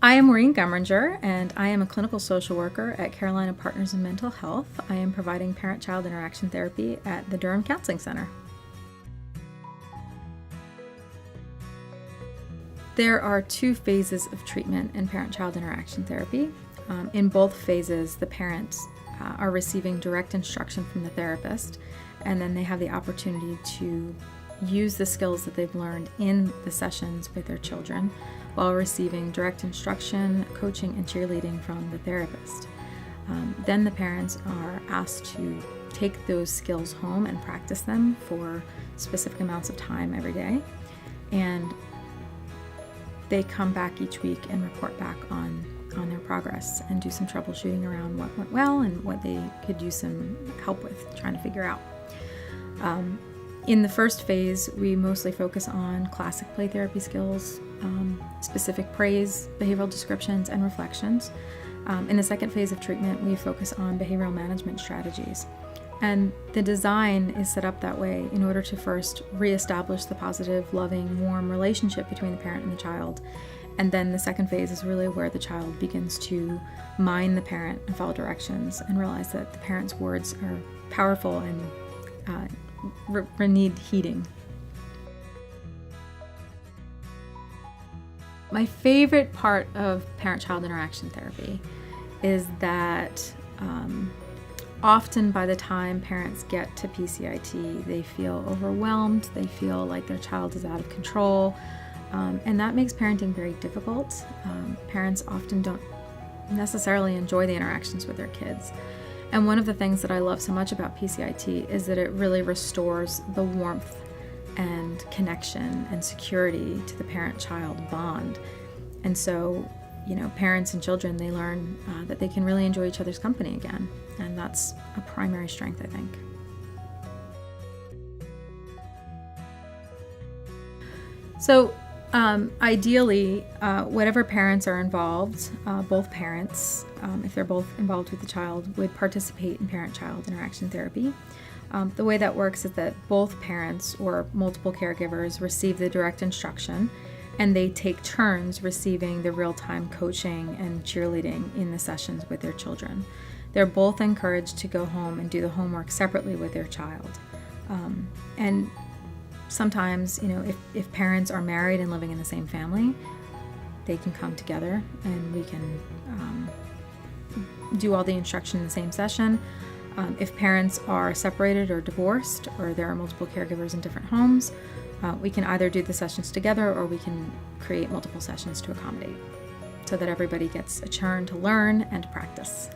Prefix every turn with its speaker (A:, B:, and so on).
A: I am Maureen Gomeringer, and I am a clinical social worker at Carolina Partners in Mental Health. I am providing parent-child interaction therapy at the Durham Counseling Center. There are two phases of treatment in parent-child interaction therapy. In both phases, the parents are receiving direct instruction from the therapist, and then they have the opportunity to use the skills that they've learned in the sessions with their children while receiving direct instruction, coaching, and cheerleading from the therapist. Then the parents are asked to take those skills home and practice them for specific amounts of time every day. And they come back each week and report back on their progress and do some troubleshooting around what went well and what they could use some help with trying to figure out. In the first phase, we mostly focus on classic play therapy skills, specific praise, behavioral descriptions, and reflections. In the second phase of treatment, we focus on behavioral management strategies. And the design is set up that way in order to first reestablish the positive, loving, warm relationship between the parent and the child. And then the second phase is really where the child begins to mind the parent and follow directions and realize that the parent's words are powerful and need heeding. My favorite part of parent-child interaction therapy is that often by the time parents get to PCIT, they feel overwhelmed, they feel like their child is out of control, and that makes parenting very difficult. Parents often don't necessarily enjoy the interactions with their kids. And one of the things that I love so much about PCIT is that it really restores the warmth and connection and security to the parent-child bond. And so, parents and children, they learn that they can really enjoy each other's company again. And that's a primary strength, I think. So, ideally, whatever parents are involved, both parents, if they're both involved with the child, would participate in parent-child interaction therapy. The way that works is that both parents or multiple caregivers receive the direct instruction, and they take turns receiving the real-time coaching and cheerleading in the sessions with their children. They're both encouraged to go home and do the homework separately with their child. And sometimes, if parents are married and living in the same family, they can come together and we can do all the instruction in the same session. If parents are separated or divorced, or there are multiple caregivers in different homes, we can either do the sessions together or we can create multiple sessions to accommodate so that everybody gets a turn to learn and practice.